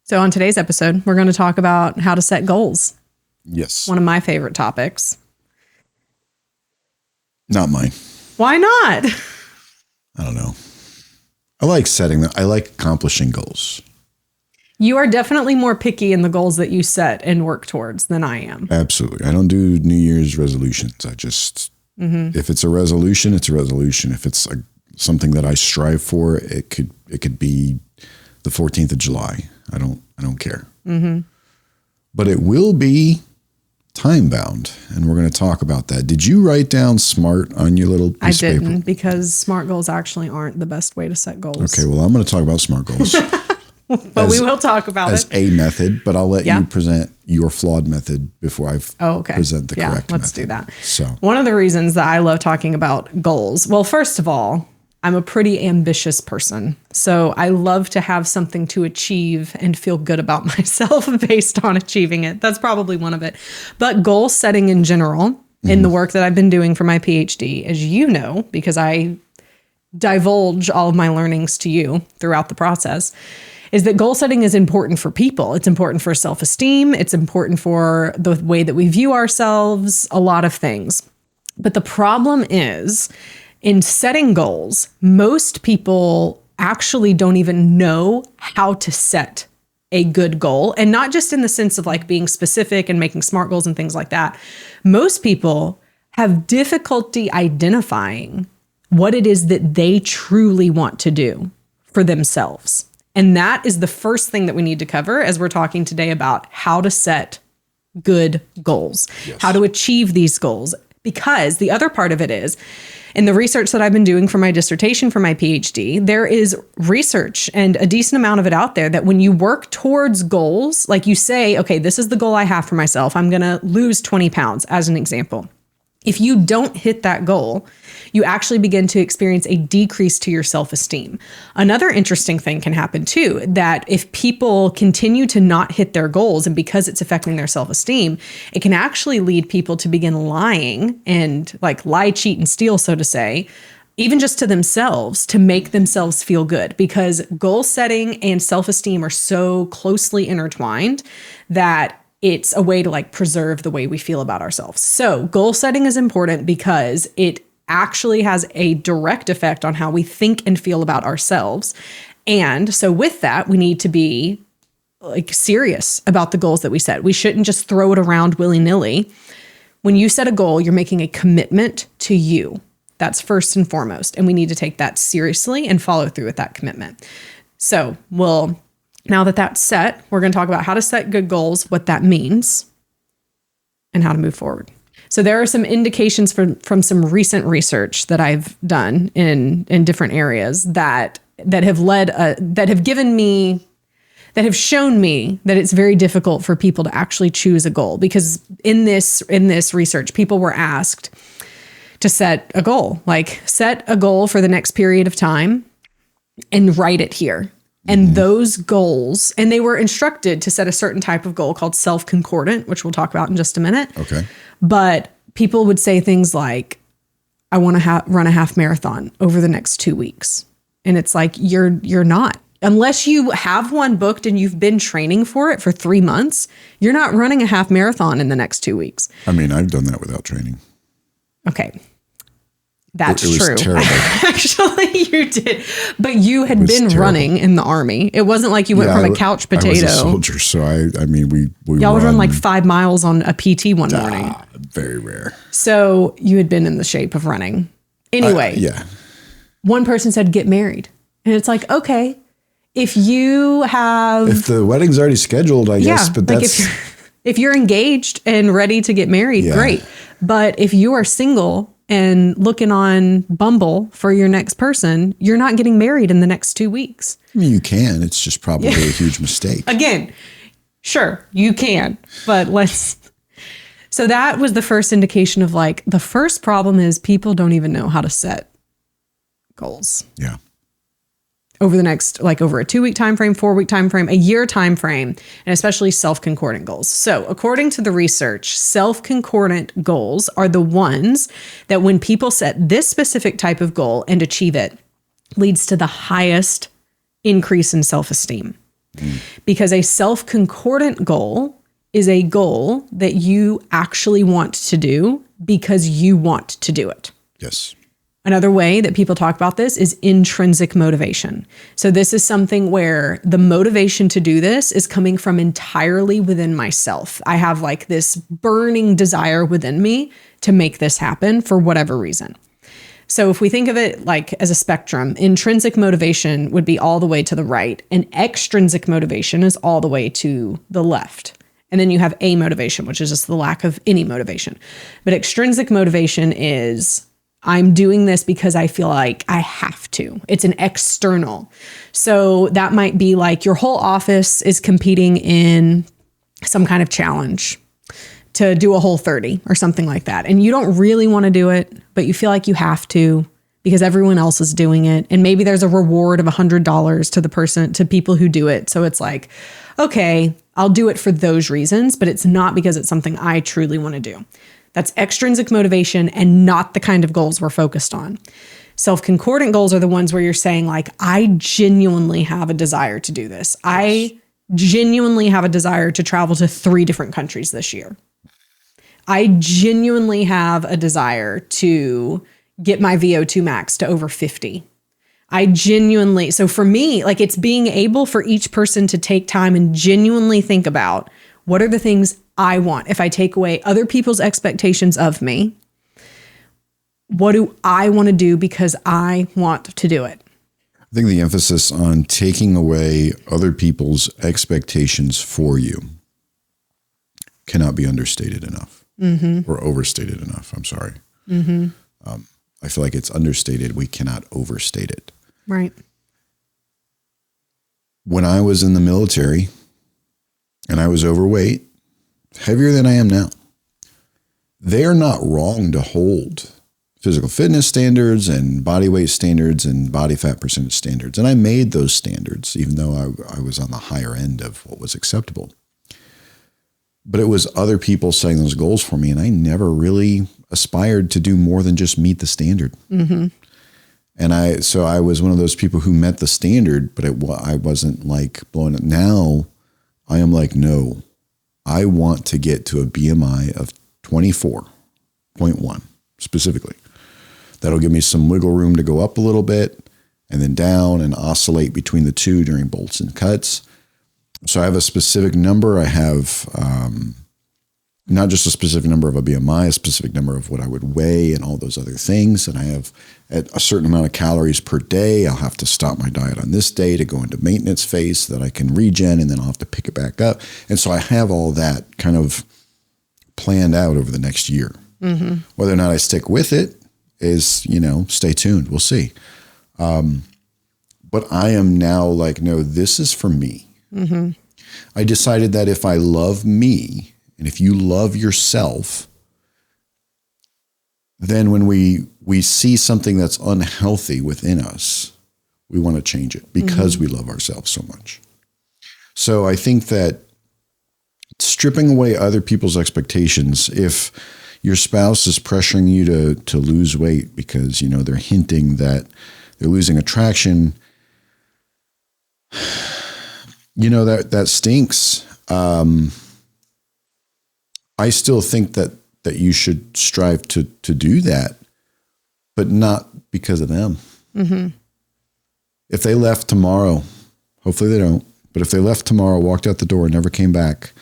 So on today's episode, we're going to talk about how to set goals. Yes. One of my favorite topics. Not mine. Why not? I don't know. I like setting them. I like accomplishing goals. You are definitely more picky in the goals that you set and work towards than I am. Absolutely. I don't do New Year's resolutions. I just, if it's a resolution, it's a resolution. If it's something that I strive for, it could be the 14th of July. I don't care. But it will be time bound, and we're going to talk about that. Did you write down SMART on your little piece of paper? I didn't, because SMART goals actually aren't the best way to set goals. Okay, well, I'm going to talk about SMART goals. But we will talk about as it. a method, but I'll let you present your flawed method before I present the correct method. Let's do that. So one of the reasons that I love talking about goals, well, first of all, I'm a pretty ambitious person. So I love to have something to achieve and feel good about myself based on achieving it. That's probably one of it. But goal setting in general, in the work that I've been doing for my PhD, as you know, because I divulge all of my learnings to you throughout the process, is that goal setting is important for people. It's important for self-esteem. It's important for the way that we view ourselves, a lot of things. But the problem is, in setting goals, most people actually don't even know how to set a good goal. And not just in the sense of like being specific and making SMART goals and things like that. Most people have difficulty identifying what it is that they truly want to do for themselves. And that is the first thing that we need to cover as we're talking today about how to set good goals, how to achieve these goals. Because the other part of it is, in the research that I've been doing for my dissertation for my PhD, there is research and a decent amount of it out there that when you work towards goals, like you say, okay, this is the goal I have for myself. I'm going to lose 20 pounds as an example. If you don't hit that goal, you actually begin to experience a decrease to your self-esteem. Another interesting thing can happen too, that if people continue to not hit their goals and because it's affecting their self-esteem, it can actually lead people to begin lying and like lie, cheat, and steal, so to say, even just to themselves to make themselves feel good, because goal setting and self-esteem are so closely intertwined that it's a way to like preserve the way we feel about ourselves. So goal setting is important because it actually has a direct effect on how we think and feel about ourselves. And so with that, we need to be like serious about the goals that we set. We shouldn't just throw it around willy-nilly. When you set a goal, you're making a commitment to you. That's first and foremost. And we need to take that seriously and follow through with that commitment. So now that that's set, we're going to talk about how to set good goals, what that means, and how to move forward. So there are some indications from some recent research that I've done in different areas that have shown me that it's very difficult for people to actually choose a goal, because in this research, people were asked to set a goal, like set a goal for the next period of time and write it here. And those goals, and they were instructed to set a certain type of goal called self-concordant, which we'll talk about in just a minute. Okay. But people would say things like, I want to run a half marathon over the next 2 weeks. And it's like, you're not. Unless you have one booked and you've been training for it for 3 months, you're not running a half marathon in the next 2 weeks. I mean, I've done that without training. Okay. That's it was true. Terrible. Actually, you did. But you had been running in the Army. It wasn't like you went from a couch potato. I was a soldier, so I mean, we y'all would run like 5 miles on a PT one morning. Very rare. So you had been in the shape of running. Anyway. Yeah. One person said, get married. And it's like, okay, if the wedding's already scheduled, I guess, but like that's... if you're engaged and ready to get married, great. But if you are single and looking on Bumble for your next person, you're not getting married in the next 2 weeks. I mean, you can. It's just probably a huge mistake. Again, sure, you can. But so that was the first indication of like, the first problem is people don't even know how to set goals. Yeah. Over the next, like over a 2-week time frame, 4-week time frame, a year time frame, and especially self-concordant goals. So according to the research, self-concordant goals are the ones that when people set this specific type of goal and achieve it, leads to the highest increase in self-esteem. Because a self-concordant goal is a goal that you actually want to do because you want to do it. Yes. Another way that people talk about this is intrinsic motivation. So this is something where the motivation to do this is coming from entirely within myself. I have like this burning desire within me to make this happen for whatever reason. So if we think of it like as a spectrum, intrinsic motivation would be all the way to the right, and extrinsic motivation is all the way to the left. And then you have amotivation, which is just the lack of any motivation. But extrinsic motivation is, I'm doing this because I feel like I have to. It's an external. So that might be like your whole office is competing in some kind of challenge to do a Whole30 or something like that. And you don't really want to do it, but you feel like you have to because everyone else is doing it. And maybe there's a reward of $100 to people who do it. So it's like, okay, I'll do it for those reasons, but it's not because it's something I truly want to do. That's extrinsic motivation and not the kind of goals we're focused on. Self-concordant goals are the ones where you're saying like, I genuinely have a desire to do this. I genuinely have a desire to travel to 3 different countries this year. I genuinely have a desire to get my VO2 max to over 50. So for me, like it's being able for each person to take time and genuinely think about what are the things I want. If I take away other people's expectations of me, what do I want to do because I want to do it? I think the emphasis on taking away other people's expectations for you cannot be understated enough or overstated enough. I'm sorry. I feel like it's understated. We cannot overstate it. Right. When I was in the military and I was overweight, heavier than I am now, they are not wrong to hold physical fitness standards and body weight standards and body fat percentage standards. And I made those standards, even though I was on the higher end of what was acceptable. But it was other people setting those goals for me. And I never really aspired to do more than just meet the standard. And so I was one of those people who met the standard, but I wasn't like blowing it. Now I am like, no, I want to get to a BMI of 24.1 specifically. That'll give me some wiggle room to go up a little bit and then down and oscillate between the two during bolts and cuts. So I have a specific number. I have not just a specific number of a BMI, a specific number of what I would weigh and all those other things. And I have at a certain amount of calories per day. I'll have to stop my diet on this day to go into maintenance phase so that I can regen, and then I'll have to pick it back up. And so I have all that kind of planned out over the next year. Whether or not I stick with it is, stay tuned. We'll see. But I am now like, no, this is for me. I decided that if I love me and if you love yourself, then when we see something that's unhealthy within us, we want to change it because we love ourselves so much. So I think that stripping away other people's expectations, if your spouse is pressuring you to lose weight because, they're hinting that they're losing attraction, that stinks. I still think that you should strive to do that, but not because of them. If they left tomorrow, hopefully they don't, but if they left tomorrow, walked out the door and never came back,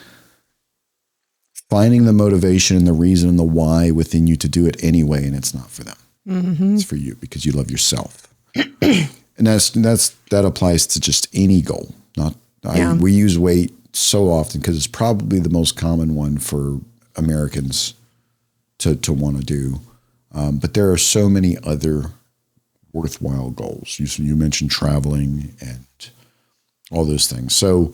finding the motivation and the reason and the why within you to do it anyway, and it's not for them. It's for you because you love yourself. And that applies to just any goal. We use weight so often because it's probably the most common one for Americans to want to do. But there are so many other worthwhile goals. You mentioned traveling and all those things. So,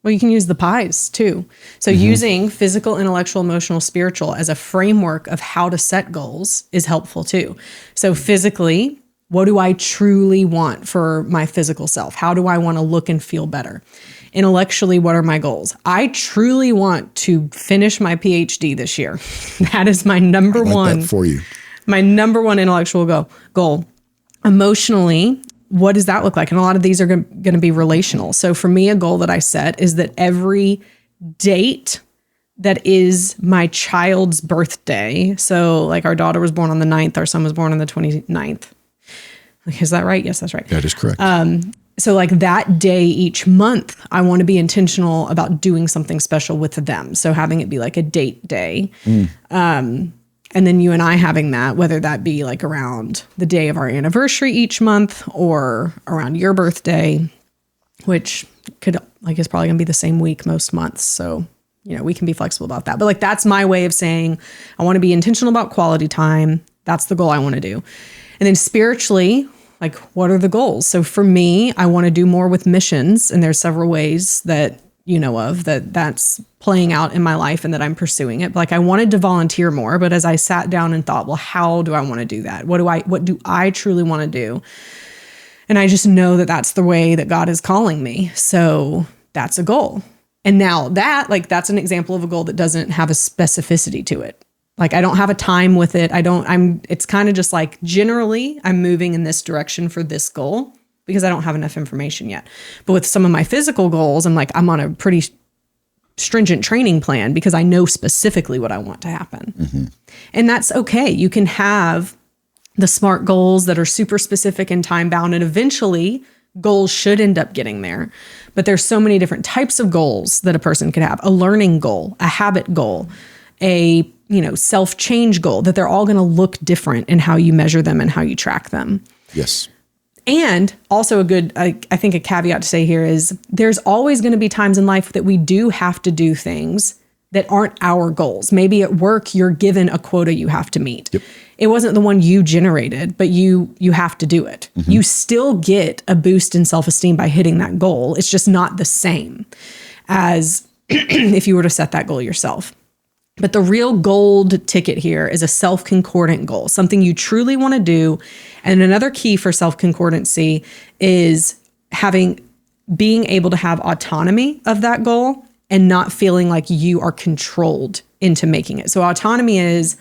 well, you can use the pies too. So using physical, intellectual, emotional, spiritual as a framework of how to set goals is helpful too. So physically, what do I truly want for my physical self? How do I want to look and feel better? Intellectually, what are my goals? I truly want to finish my PhD this year. That is my number one that for you. My number one intellectual goal. Emotionally, what does that look like? And a lot of these are going to be relational. So for me, a goal that I set is that every date that is my child's birthday. So like our daughter was born on the 9th, our son was born on the 29th. Is that right? Yes, that's right. That is correct. So like that day each month, I want to be intentional about doing something special with them. So having it be like a date day. And then you and I having that, whether that be like around the day of our anniversary each month or around your birthday, which could, like, is probably gonna be the same week most months. So, you know, we can be flexible about that. But like, that's my way of saying, I want to be intentional about quality time. That's the goal I want to do. And then spiritually, like, what are the goals? So for me, I want to do more with missions. And there's several ways that you know of that's playing out in my life and that I'm pursuing it. But like, I wanted to volunteer more, but as I sat down and thought, well, how do I want to do that? What do I truly want to do? And I just know that that's the way that God is calling me. So that's a goal. And now that's an example of a goal that doesn't have a specificity to it. Like, I don't have a time with it. It's kind of just like, generally I'm moving in this direction for this goal because I don't have enough information yet. But with some of my physical goals, I'm on a pretty stringent training plan because I know specifically what I want to happen. Mm-hmm. And that's okay. You can have the SMART goals that are super specific and time bound, and eventually goals should end up getting there. But there's so many different types of goals that a person could have: a learning goal, a habit goal, a self-change goal, that they're all going to look different in how you measure them and how you track them. Yes. And also I think a caveat to say here is there's always going to be times in life that we do have to do things that aren't our goals. Maybe at work, you're given a quota you have to meet. Yep. It wasn't the one you generated, but you have to do it. Mm-hmm. You still get a boost in self-esteem by hitting that goal. It's just not the same as if you were to set that goal yourself. But the real gold ticket here is a self-concordant goal, something you truly want to do. And another key for self-concordancy is being able to have autonomy of that goal and not feeling like you are controlled into making it. So autonomy is,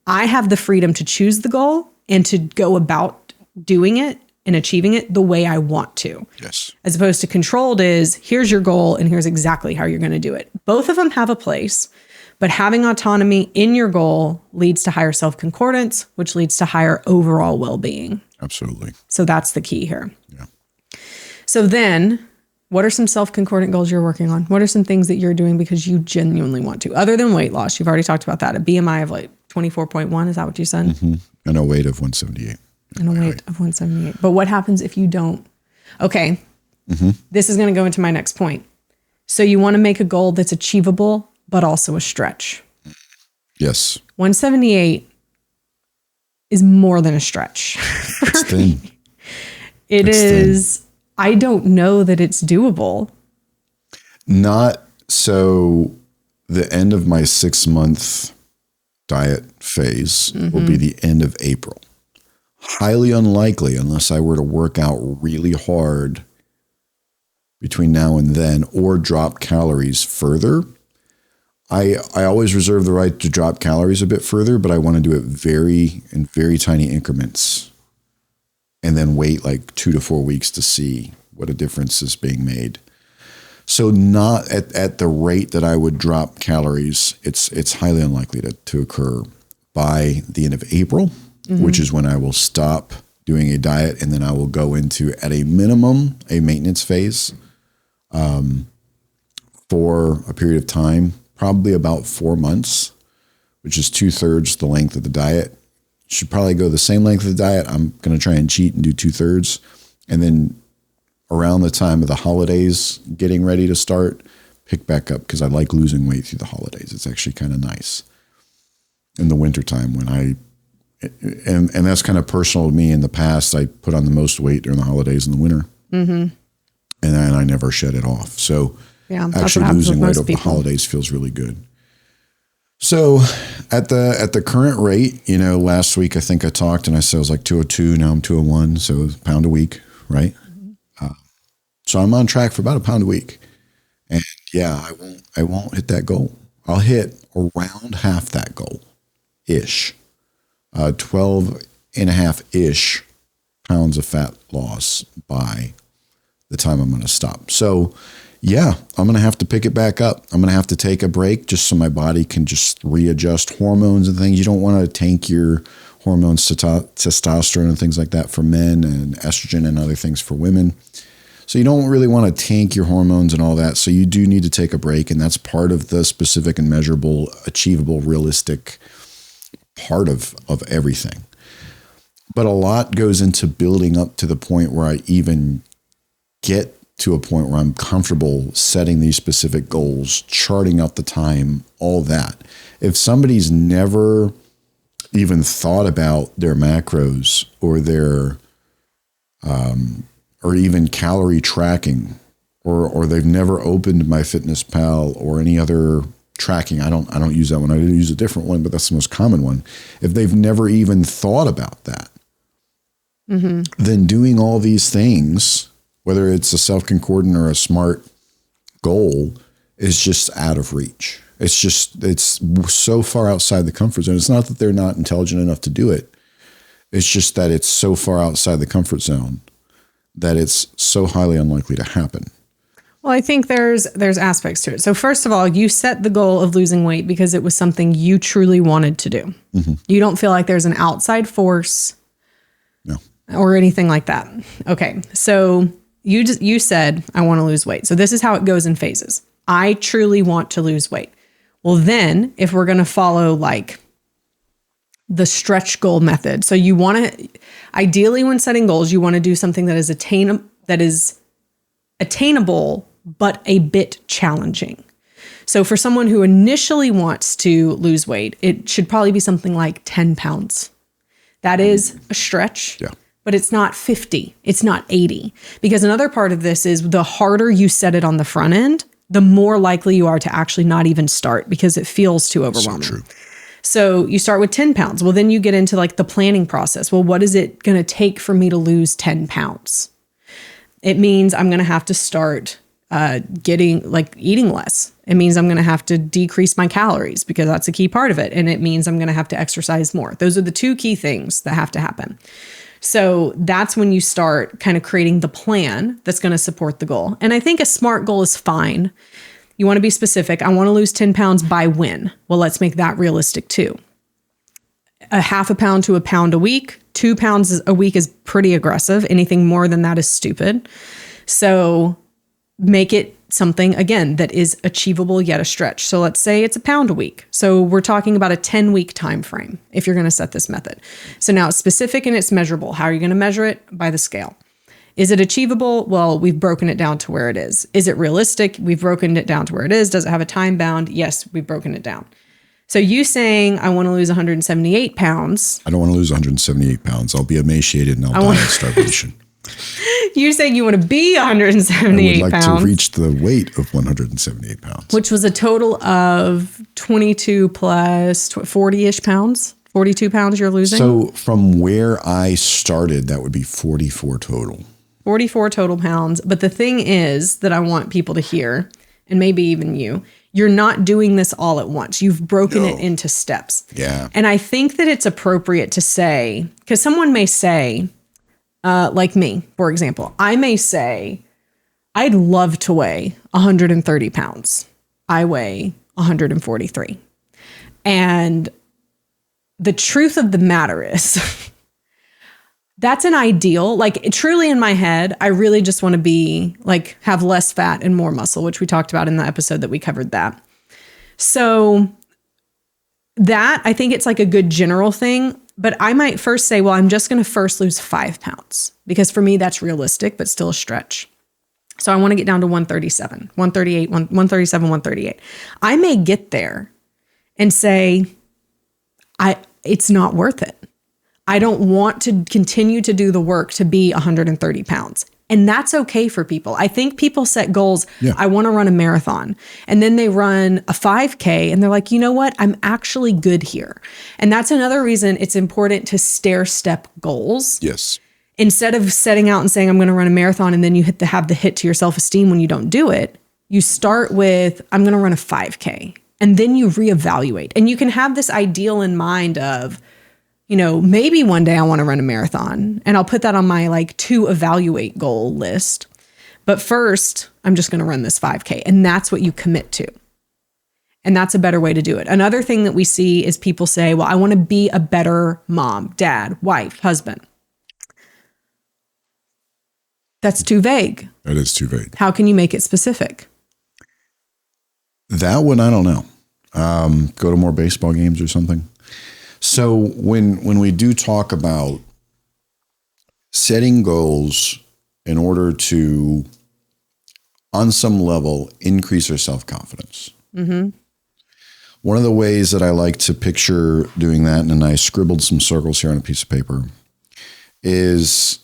I have the freedom to choose the goal and to go about doing it and achieving it the way I want to. Yes. As opposed to controlled is, here's your goal and here's exactly how you're going to do it. Both of them have a place. But having autonomy in your goal leads to higher self-concordance, which leads to higher overall well-being. Absolutely. So that's the key here. Yeah. So then, what are some self-concordant goals you're working on? What are some things that you're doing because you genuinely want to? Other than weight loss, you've already talked about that. A BMI of like 24.1, is that what you said? Mm-hmm. And a weight of 178. And a weight of 178. But what happens if you don't? Okay. Mm-hmm. This is going to go into my next point. So you want to make a goal that's achievable, but also a stretch. Yes. 178 is more than a stretch. It's thin. It's is. Thin. I don't know that it's doable. Not so. The end of my 6-month diet phase will be the end of April. Highly unlikely, unless I were to work out really hard between now and then or drop calories further. I always reserve the right to drop calories a bit further, but I want to do it in very tiny increments and then wait like 2 to 4 weeks to see what a difference is being made. So not at the rate that I would drop calories. It's highly unlikely to occur by the end of April, which is when I will stop doing a diet, and then I will go into, at a minimum, a maintenance phase for a period of time. Probably about 4 months, which is 2/3 the length of the diet. Should probably go the same length of the diet. I'm going to try and cheat and do 2/3. And then around the time of the holidays, getting ready to start, pick back up, because I like losing weight through the holidays. It's actually kind of nice in the wintertime and that's kind of personal to me. In the past, I put on the most weight during the holidays in the winter. Mm-hmm. And then I never shed it off. So yeah, actually losing weight over the holidays feels really good. So at the current rate, last week I think I talked and I said I was like 202. Now I'm 201. So a pound a week, right? Mm-hmm. So I'm on track for about a pound a week. And yeah, I won't hit that goal. I'll hit around half that goal ish, 12 and a half ish pounds of fat loss by the time I'm going to stop. So yeah, I'm going to have to pick it back up. I'm going to have to take a break just so my body can just readjust hormones and things. You don't want to tank your hormones, testosterone and things like that for men, and estrogen and other things for women. So you don't really want to tank your hormones and all that. So you do need to take a break. And that's part of the specific and measurable, achievable, realistic part of everything. But a lot goes into building up to the point where I even get to a point where I'm comfortable setting these specific goals, charting out the time, all that. If somebody's never even thought about their macros or their, or even calorie tracking, or they've never opened MyFitnessPal or any other tracking. I don't use that one. I use a different one, but that's the most common one. If they've never even thought about that, then doing all these things, whether it's a self-concordant or a smart goal, is just out of reach. It's so far outside the comfort zone. It's not that they're not intelligent enough to do it. It's just that it's so far outside the comfort zone that it's so highly unlikely to happen. Well, I think there's aspects to it. So first of all, you set the goal of losing weight because it was something you truly wanted to do. You don't feel like there's an outside force or anything like that. Okay. So you said, I want to lose weight. So this is how it goes in phases. I truly want to lose weight. Well, then if we're going to follow like the stretch goal method. So you want to, ideally when setting goals, you want to do something that is attainable, but a bit challenging. So for someone who initially wants to lose weight, it should probably be something like 10 pounds. That is a stretch. Yeah. But it's not 50, it's not 80. Because another part of this is the harder you set it on the front end, the more likely you are to actually not even start because it feels too overwhelming. So true. So you start with 10 pounds. Well, then you get into like the planning process. Well, what is it going to take for me to lose 10 pounds? It means I'm going to have to start eating less. It means I'm going to have to decrease my calories because that's a key part of it. And it means I'm going to have to exercise more. Those are the two key things that have to happen. So that's when you start kind of creating the plan that's going to support the goal. And I think a SMART goal is fine. You want to be specific. I want to lose 10 pounds by when? Well, let's make that realistic too. A half a pound to a pound a week, 2 pounds a week is pretty aggressive. Anything more than that is stupid. So make it something, again, that is achievable yet a stretch. So let's say it's a pound a week. So we're talking about a 10-week time frame if you're going to set this method. So now it's specific and it's measurable. How are you going to measure it? By the scale. Is it achievable? Well, we've broken it down to where it is. Is it realistic? We've broken it down to where it is. Does it have a time bound? Yes, we've broken it down. So you saying, I want to lose 178 pounds. I don't want to lose 178 pounds. I'll be emaciated and I'll die of starvation. You saying you want to be 178 I would like pounds. to reach the weight of 178 pounds. Which was a total of 22 plus 40-ish pounds. 42 pounds you're losing. So from where I started, that would be 44 total. 44 total pounds. But the thing is that I want people to hear, and maybe even you're not doing this all at once. You've broken it into steps. Yeah. And I think that it's appropriate to say, because someone may say, like me, for example, I may say, I'd love to weigh 130 pounds. I weigh 143. And the truth of the matter is, that's an ideal. Like truly in my head, I really just want to be like, have less fat and more muscle, which we talked about in the episode that we covered that. So that, I think it's like a good general thing. But I might first say, well, I'm just going to first lose 5 pounds because for me, that's realistic, but still a stretch. So I want to get down to 137, 138, 137, 138. I may get there and say, it's not worth it. I don't want to continue to do the work to be 130 pounds. And that's okay for people. I think people set goals. Yeah. I want to run a marathon. And then they run a 5K and they're like, you know what? I'm actually good here. And that's another reason it's important to stair step goals. Yes. Instead of setting out and saying, I'm going to run a marathon, and then you have the hit to your self-esteem when you don't do it, you start with, I'm going to run a 5K. And then you reevaluate. And you can have this ideal in mind of, maybe one day I want to run a marathon, and I'll put that on my like to evaluate goal list. But first, I'm just going to run this 5K, and that's what you commit to. And that's a better way to do it. Another thing that we see is people say, well, I want to be a better mom, dad, wife, husband. That's too vague. That is too vague. How can you make it specific? That one, I don't know. Go to more baseball games or something. So when we do talk about setting goals in order to, on some level, increase our self-confidence. Mm-hmm. One of the ways that I like to picture doing that, and I scribbled some circles here on a piece of paper, is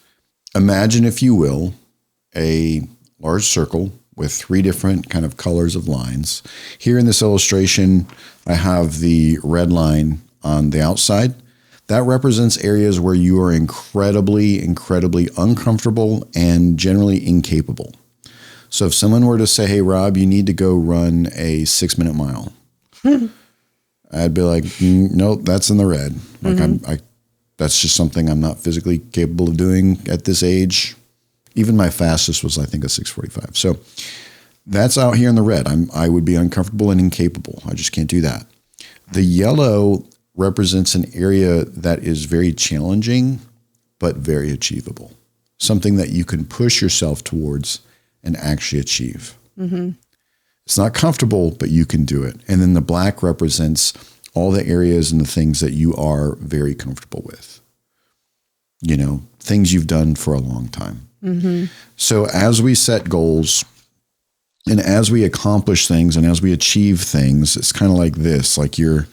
imagine, if you will, a large circle with 3 different kind of colors of lines. Here in this illustration, I have the red line on the outside. That represents areas where you are incredibly, incredibly uncomfortable and generally incapable. So if someone were to say, hey, Rob, you need to go run a 6-minute mile, I'd be like, nope, that's in the red. Like that's just something I'm not physically capable of doing at this age. Even my fastest was, I think, a 6:45. So that's out here in the red. I would be uncomfortable and incapable. I just can't do that. The yellow represents an area that is very challenging, but very achievable. Something that you can push yourself towards and actually achieve. Mm-hmm. It's not comfortable, but you can do it. And then the black represents all the areas and the things that you are very comfortable with. Things you've done for a long time. Mm-hmm. So as we set goals and as we accomplish things and as we achieve things, it's kind of like this, like you're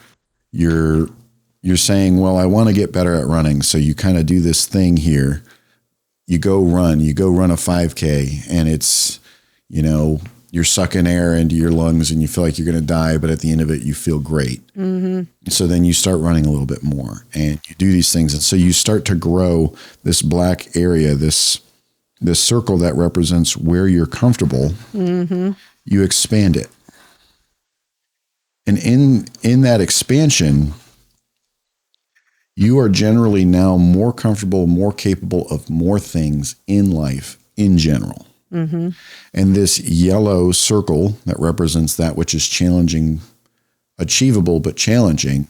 saying, well, I want to get better at running. So you kind of do this thing here. You go run a 5K, and it's, you're sucking air into your lungs and you feel like you're going to die, but at the end of it, you feel great. Mm-hmm. So then you start running a little bit more and you do these things. And so you start to grow this black area, this circle that represents where you're comfortable. Mm-hmm. You expand it. And in that expansion, you are generally now more comfortable, more capable of more things in life in general. Mm-hmm. And this yellow circle that represents that which is challenging, achievable, but challenging,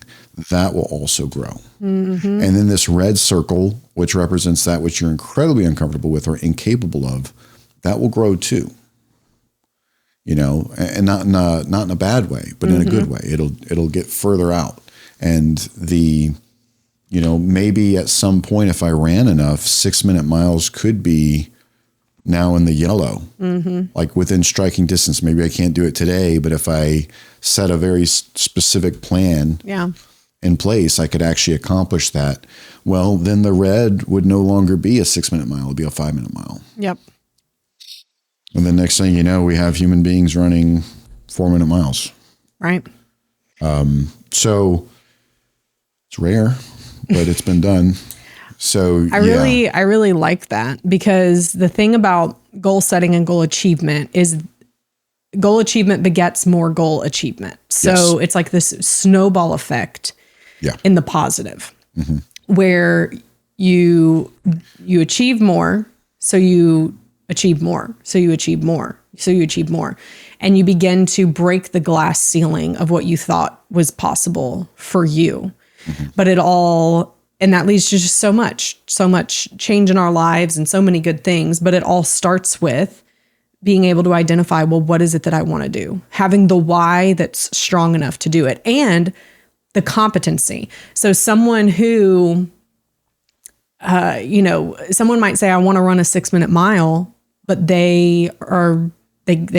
that will also grow. Mm-hmm. And then this red circle, which represents that which you're incredibly uncomfortable with or incapable of, that will grow too. And not in a bad way, but in a good way. It'll get further out. And maybe at some point, if I ran enough, 6-minute miles could be now in the yellow, like within striking distance. Maybe I can't do it today, but if I set a very specific plan in place, I could actually accomplish that. Well, then the red would no longer be a 6-minute mile. It'd be a 5-minute mile. Yep. And the next thing you know, we have human beings running 4-minute miles. Right. So it's rare, but it's been done. So I really like that, because the thing about goal setting and goal achievement is goal achievement begets more goal achievement. So it's like this snowball effect in the positive, where you achieve more, so you achieve more, so you achieve more, so you achieve more. And you begin to break the glass ceiling of what you thought was possible for you. But and that leads to just so much change in our lives and so many good things. But it all starts with being able to identify, well, what is it that I want to do? Having the why that's strong enough to do it, and the competency. So someone who, someone might say, I want to run a 6-minute mile, but they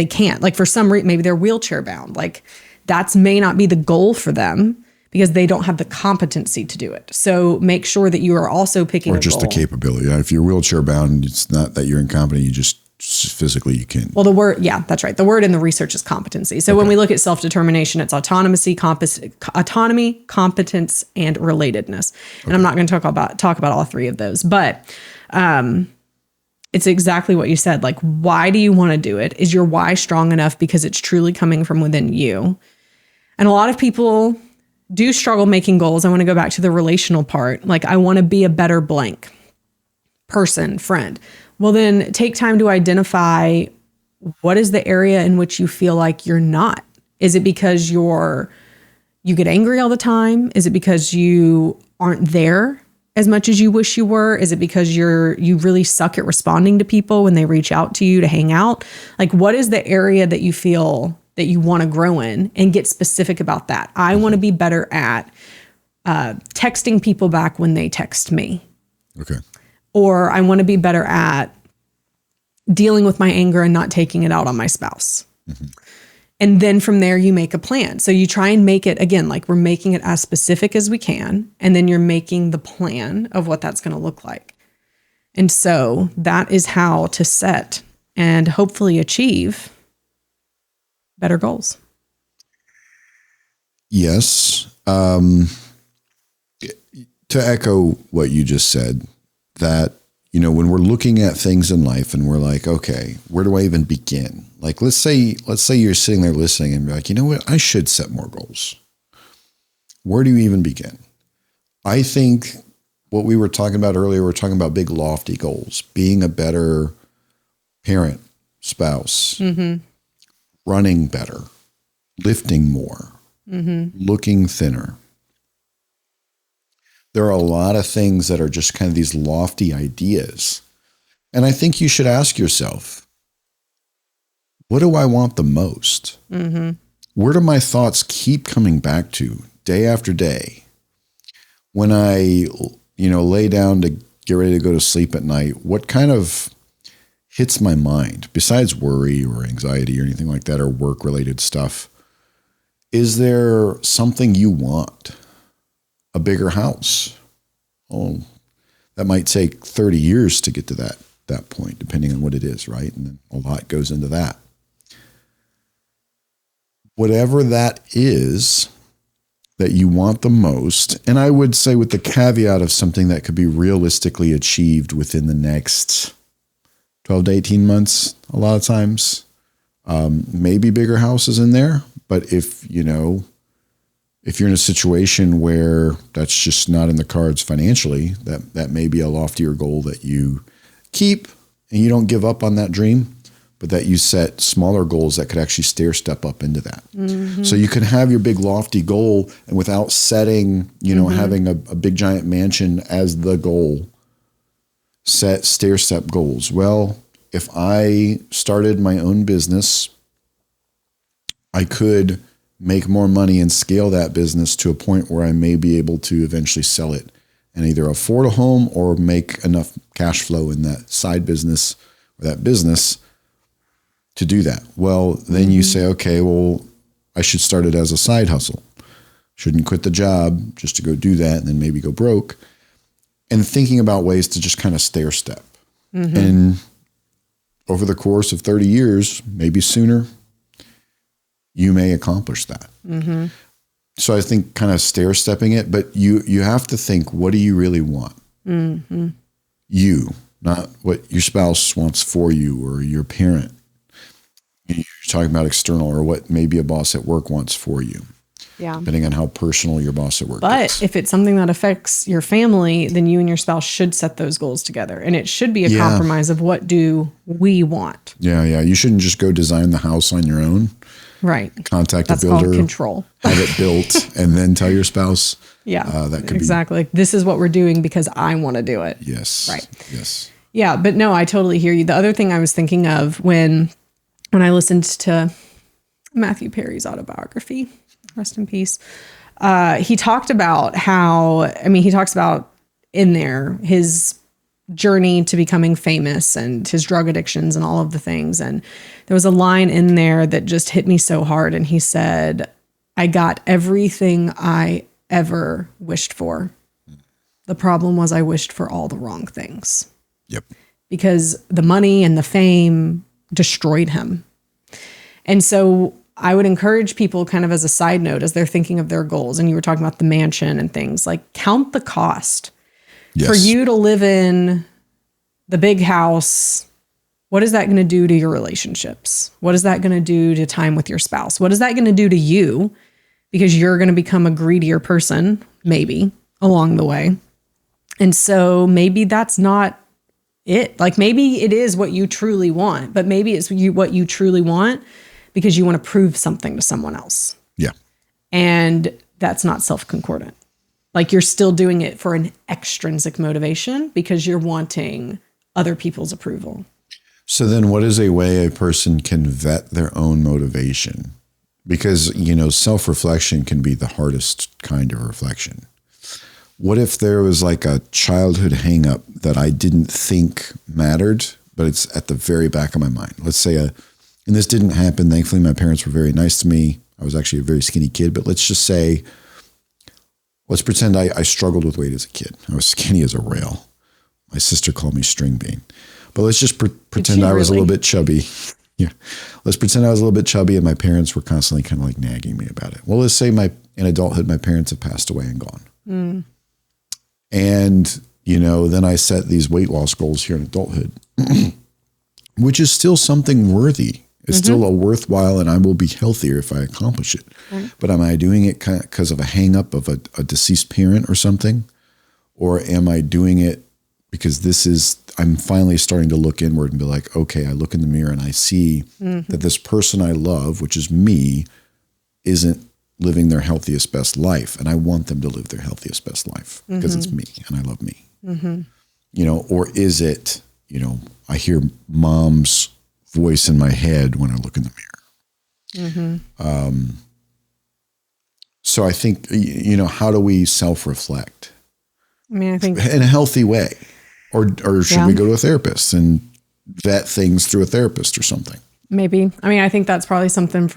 can't. Like for some reason, maybe they're wheelchair bound. Like that's may not be the goal for them, because they don't have the competency to do it. So make sure that you are also picking or just the capability. If you're wheelchair bound, it's not that you're incompetent. You just physically you can't. Well, that's right. The word in the research is competency. So when we look at self-determination, it's autonomy, competence, and relatedness. And I'm not going to talk about all 3 of those, but it's exactly what you said. Like, why do you want to do it? Is your why strong enough because it's truly coming from within you? And a lot of people do struggle making goals, I want to go back to the relational part. Like, I want to be a better blank person, friend. Well, then take time to identify what is the area in which you feel like you're not. Is it because you get angry all the time? Is it because you aren't there as much as you wish you were? Is it because you really suck at responding to people when they reach out to you to hang out? Like, what is the area that you feel that you want to grow in, and get specific about that? I want to be better at texting people back when they text me. Okay. Or I want to be better at dealing with my anger and not taking it out on my spouse. Mm-hmm. And then from there, you make a plan. So you try and make it, again, like we're making it as specific as we can. And then you're making the plan of what that's going to look like. And so that is how to set and hopefully achieve better goals. Yes. To echo what you just said, that, when we're looking at things in life and we're like, okay, where do I even begin? Like, let's say you're sitting there listening and be like, you know what? I should set more goals. Where do you even begin? I think what we were talking about earlier, we're talking about big lofty goals, being a better parent, spouse, running better, lifting more, looking thinner. There are a lot of things that are just kind of these lofty ideas. And I think you should ask yourself, what do I want the most? Where do my thoughts keep coming back to day after day? When I, lay down to get ready to go to sleep at night, what kind of hits my mind besides worry or anxiety or anything like that, or work-related stuff? Is there something you want? A bigger house? Oh, that might take 30 years to get to that point, depending on what it is, right? And then a lot goes into that. Whatever that is that you want the most, and I would say with the caveat of something that could be realistically achieved within the next 12 to 18 months, a lot of times, maybe bigger houses in there. But if you're in a situation where that's just not in the cards financially, that may be a loftier goal that you keep and you don't give up on that dream, but that you set smaller goals that could actually stair step up into that. So you can have your big lofty goal, and without setting, having a big giant mansion as the goal, set stair step goals. Well, if I started my own business, I could make more money and scale that business to a point where I may be able to eventually sell it and either afford a home or make enough cash flow in that side business or that business to do that. Well, then you say, okay, well, I should start it as a side hustle. Shouldn't quit the job just to go do that and then maybe go broke. And thinking about ways to just kind of stair step. And over the course of 30 years, maybe sooner, you may accomplish that. So I think kind of stair stepping it, but you have to think, what do you really want? You, not what your spouse wants for you or your parent. You're talking about external, or what maybe a boss at work wants for you. Yeah. Depending on how personal your boss at work is. But if it's something that affects your family, then you and your spouse should set those goals together. And it should be a compromise of what do we want. Yeah. You shouldn't just go design the house on your own. Right. Contact That's a builder. Called control. Have it built and then tell your spouse. Yeah. That could exactly. This is what we're doing because I want to do it. Yes. Right. Yes. Yeah. But no, I totally hear you. The other thing I was thinking of when I listened to Matthew Perry's autobiography, rest in peace, he talked about he talks about in there his journey to becoming famous and his drug addictions and all of the things. And there was a line in there that just hit me so hard. And he said, I got everything I ever wished for. The problem was I wished for all the wrong things. Yep. Because the money and the fame destroyed him. And so I would encourage people kind of as a side note, as they're thinking of their goals, and you were talking about the mansion and things, like count the cost. Yes. For you to live in the big house. What is that going to do to your relationships? What is that going to do to time with your spouse? What is that going to do to you because you're going to become a greedier person, maybe along the way. And so maybe that's not it. Like maybe it is what you truly want, but maybe it's what you truly want because you want to prove something to someone else. Yeah. And that's not self-concordant. Like you're still doing it for an extrinsic motivation because you're wanting other people's approval. So then what is a way a person can vet their own motivation? Because, self-reflection can be the hardest kind of reflection. What if there was like a childhood hang-up that I didn't think mattered, but it's at the very back of my mind? Let's say, and this didn't happen. Thankfully, my parents were very nice to me. I was actually a very skinny kid, but let's just say, let's pretend I struggled with weight as a kid. I was skinny as a rail. My sister called me string bean. But let's just pretend I was a little bit chubby. Yeah. Let's pretend I was a little bit chubby and my parents were constantly kind of like nagging me about it. Well, let's say in adulthood, my parents have passed away and gone. Mm. And, then I set these weight loss goals here in adulthood, which is still something worthy. It's still a worthwhile, and I will be healthier if I accomplish it. Right. But am I doing it because of a hang up of a deceased parent or something? Or am I doing it because I'm finally starting to look inward and be like, okay, I look in the mirror and I see that this person I love, which is me, isn't living their healthiest, best life. And I want them to live their healthiest, best life because it's me and I love me. Or is it, I hear mom's voice in my head when I look in the mirror. So I think, how do we self-reflect? I mean, I think in a healthy way, or should we go to a therapist and vet things through a therapist or something? Maybe. I mean, I think that's probably something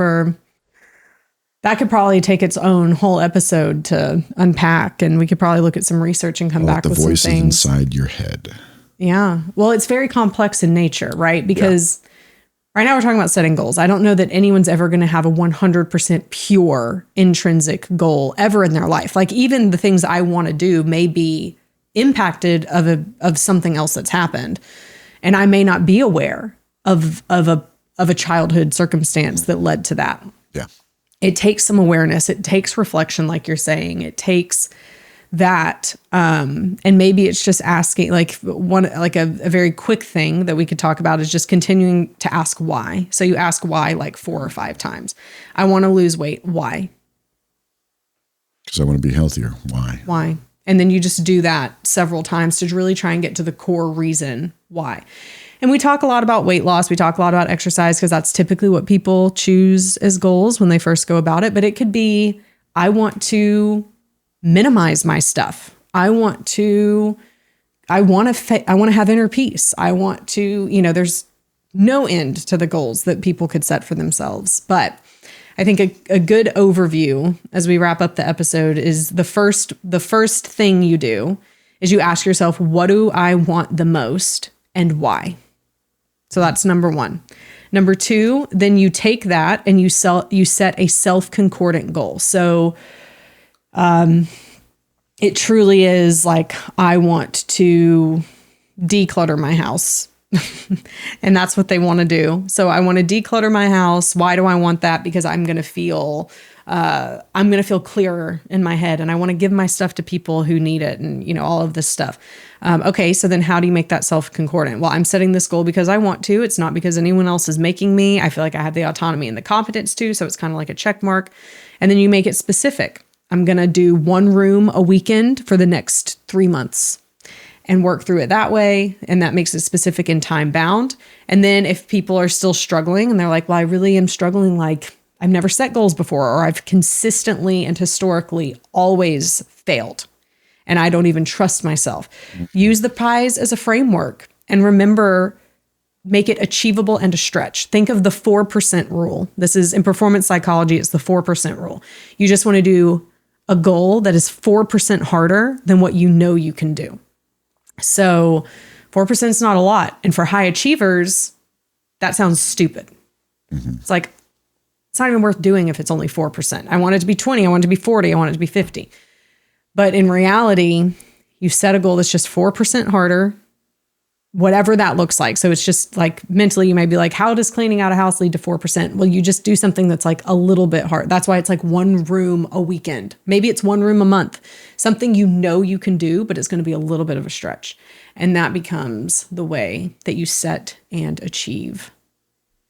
that could probably take its own whole episode to unpack, and we could probably look at some research and come back with some things. The voices inside your head. Yeah. Well, it's very complex in nature, right? Because right now we're talking about setting goals. I don't know that anyone's ever going to have a 100% pure intrinsic goal ever in their life. Like even the things I want to do may be impacted of something else that's happened. And I may not be aware of a childhood circumstance that led to that. Yeah. It takes some awareness. It takes reflection, like you're saying. It takes that, and maybe it's just asking, like a very quick thing that we could talk about is just continuing to ask why. So you ask why like 4 or 5 times. I want to lose weight. Why? Because I want to be healthier. Why? Why? And then you just do that several times to really try and get to the core reason why. And we talk a lot about weight loss. We talk a lot about exercise because that's typically what people choose as goals when they first go about it. But it could be, I want to minimize my stuff. I want to have inner peace. I want to, there's no end to the goals that people could set for themselves. But I think a good overview as we wrap up the episode is the first thing you do is you ask yourself, what do I want the most and why? So that's number 1. Number 2, then you take that and you set a self-concordant goal. So it truly is like, I want to declutter my house. And that's what they want to do. So I want to declutter my house. Why do I want that? Because I'm going to feel clearer in my head, and I want to give my stuff to people who need it, and all of this stuff. Okay, so then how do you make that self-concordant? Well, I'm setting this goal because I want to. It's not because anyone else is making me. I feel like I have the autonomy and the competence to, so it's kind of like a check mark. And then you make it specific. I'm going to do 1 room a weekend for the next 3 months and work through it that way. And that makes it specific and time bound. And then if people are still struggling and they're like, well, I really am struggling, like I've never set goals before, or I've consistently and historically always failed, and I don't even trust myself. Use the pies as a framework, and remember, make it achievable and a stretch. Think of the 4% rule. This is in performance psychology. It's the 4% rule. You just want to do a goal that is 4% harder than what you know you can do. So 4% is not a lot. And for high achievers, that sounds stupid. It's like, it's not even worth doing if it's only 4%. I want it to be 20. I want it to be 40. I want it to be 50. But in reality, you set a goal that's just 4% harder whatever that looks like. So it's just like mentally, you might be like, how does cleaning out a house lead to 4%? Well, you just do something that's like a little bit hard. That's why it's like one room a weekend. Maybe it's one room a month, something you know you can do, but it's going to be a little bit of a stretch. And that becomes the way that you set and achieve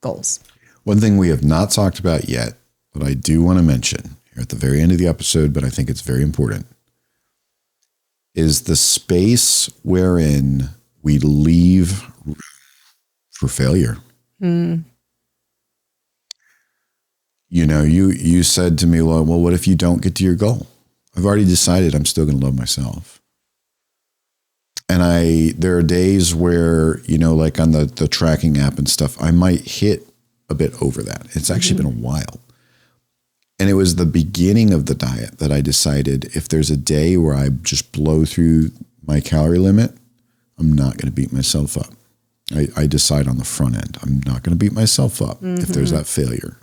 goals. One thing we have not talked about yet, but I do want to mention here at the very end of the episode, but I think it's very important, is the space wherein we leave room for failure. You know, you said to me, well, what if you don't get to your goal? I've already decided I'm still going to love myself. And there are days where, you know, like on the tracking app and stuff, I might hit a bit over that. It's actually been a while. And it was the beginning of the diet that I decided if there's a day where I just blow through my calorie limit, I'm not going to beat myself up. I decide on the front end, I'm not going to beat myself up if there's that failure.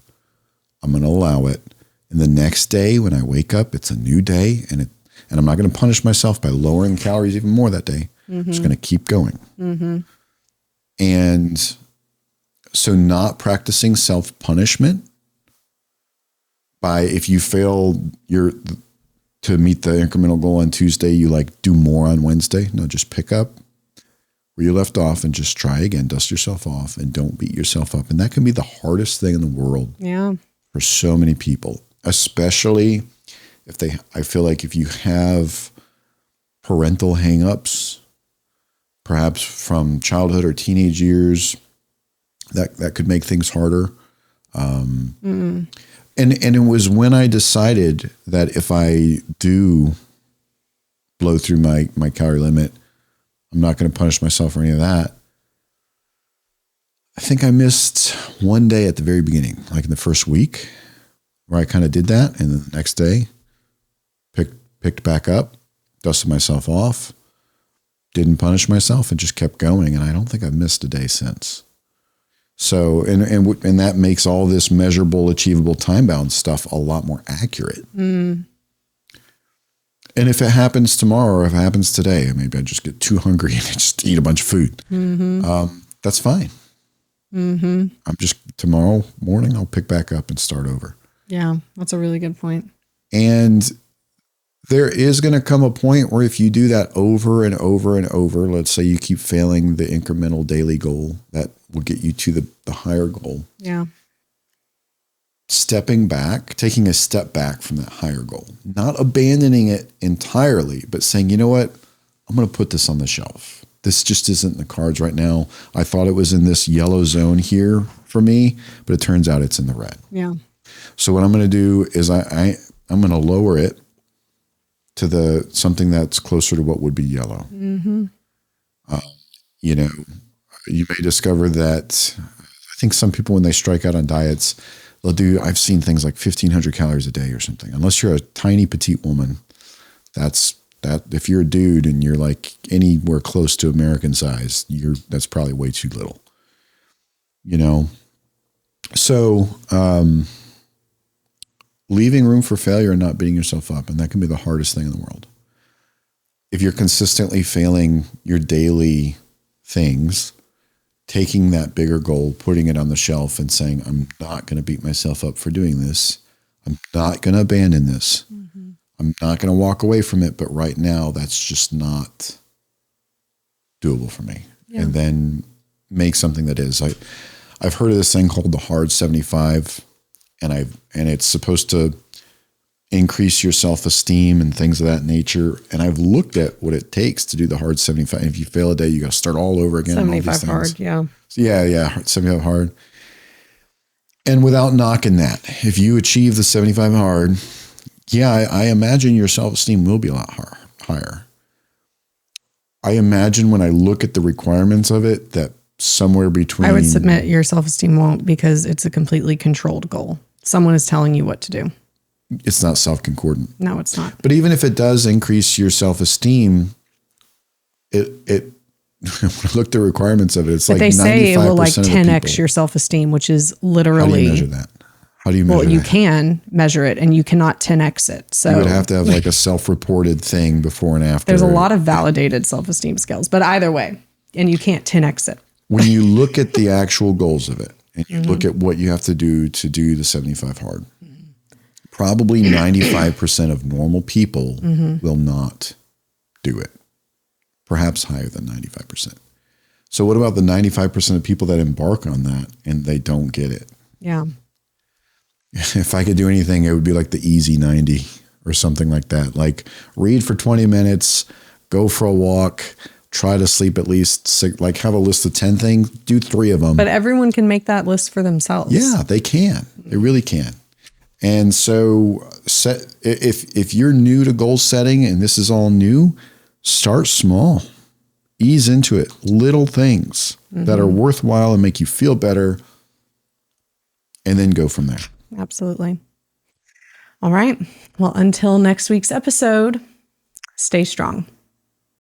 I'm going to allow it. And the next day when I wake up, it's a new day, and I'm not going to punish myself by lowering calories even more that day. I'm just going to keep going. And so not practicing self-punishment by, if you fail to meet the incremental goal on Tuesday, you like do more on Wednesday. No, just pick up where you left off and just try again, dust yourself off, and don't beat yourself up. And that can be the hardest thing in the world for so many people, especially I feel like if you have parental hangups, perhaps from childhood or teenage years, that could make things harder. And it was when I decided that if I do blow through my calorie limit, I'm not going to punish myself for any of that. I think I missed one day at the very beginning, like in the first week, where I kind of did that. And then the next day, picked back up, dusted myself off, didn't punish myself, and just kept going. And I don't think I've missed a day since. So, and that makes all this measurable, achievable, time-bound stuff a lot more accurate. And if it happens tomorrow, or if it happens today, maybe I just get too hungry and I just eat a bunch of food. That's fine. I'm just, tomorrow morning, I'll pick back up and start over. Yeah, that's a really good point. And there is going to come a point where if you do that over and over and over, let's say you keep failing the incremental daily goal that will get you to the higher goal. Yeah. Stepping back, taking a step back from that higher goal, not abandoning it entirely, but saying, you know what, I'm going to put this on the shelf. This just isn't in the cards right now. I thought it was in this yellow zone here for me, but it turns out it's in the red. Yeah. So what I'm going to do is I'm going to lower it to something that's closer to what would be yellow. You know, you may discover that I think some people, when they strike out on diets, I've seen things like 1,500 calories a day or something. Unless you're a tiny petite woman, if you're a dude and you're like anywhere close to American size, that's probably way too little, you know? So, leaving room for failure and not beating yourself up. And that can be the hardest thing in the world. If you're consistently failing your daily things, taking that bigger goal, putting it on the shelf and saying, I'm not going to beat myself up for doing this. I'm not going to abandon this. I'm not going to walk away from it. But right now, that's just not doable for me. Yeah. And then make something that is. I've heard of this thing called the hard 75, and it's supposed to increase your self-esteem and things of that nature. And I've looked at what it takes to do the hard 75. And if you fail a day, you got to start all over again. 75 hard, yeah. So yeah, 75 hard. And without knocking that, if you achieve the 75 hard, yeah, I imagine your self-esteem will be a lot higher. I imagine when I look at the requirements of it, that somewhere between... I would submit your self-esteem won't, because it's a completely controlled goal. Someone is telling you what to do. It's not self-concordant. No, it's not. But even if it does increase your self-esteem, when I look at the requirements of it, it's like 95% they say it will like 10x people. Your self-esteem, which is literally... How do you measure that? How do you measure that? Well, you can measure it, and you cannot 10x it. So you would have to have like a self-reported thing before and after. There's a lot of validated self-esteem scales, but either way, And you can't 10x it. When you look at the actual goals of it and you look at what you have to do the 75 hard, probably 95% of normal people will not do it. Perhaps higher than 95%. So what about the 95% of people that embark on that and they don't get it? Yeah. If I could do anything, it would be like the easy 90 or something like that. Like read for 20 minutes, go for a walk, try to sleep at least 6, like have a list of 10 things, do 3 of them. But everyone can make that list for themselves. Yeah, they can. They really can. And so if you're new to goal setting and this is all new, start small. Ease into it. Little things that are worthwhile and make you feel better, and then go from there. Absolutely. All right. Well, until next week's episode, stay strong.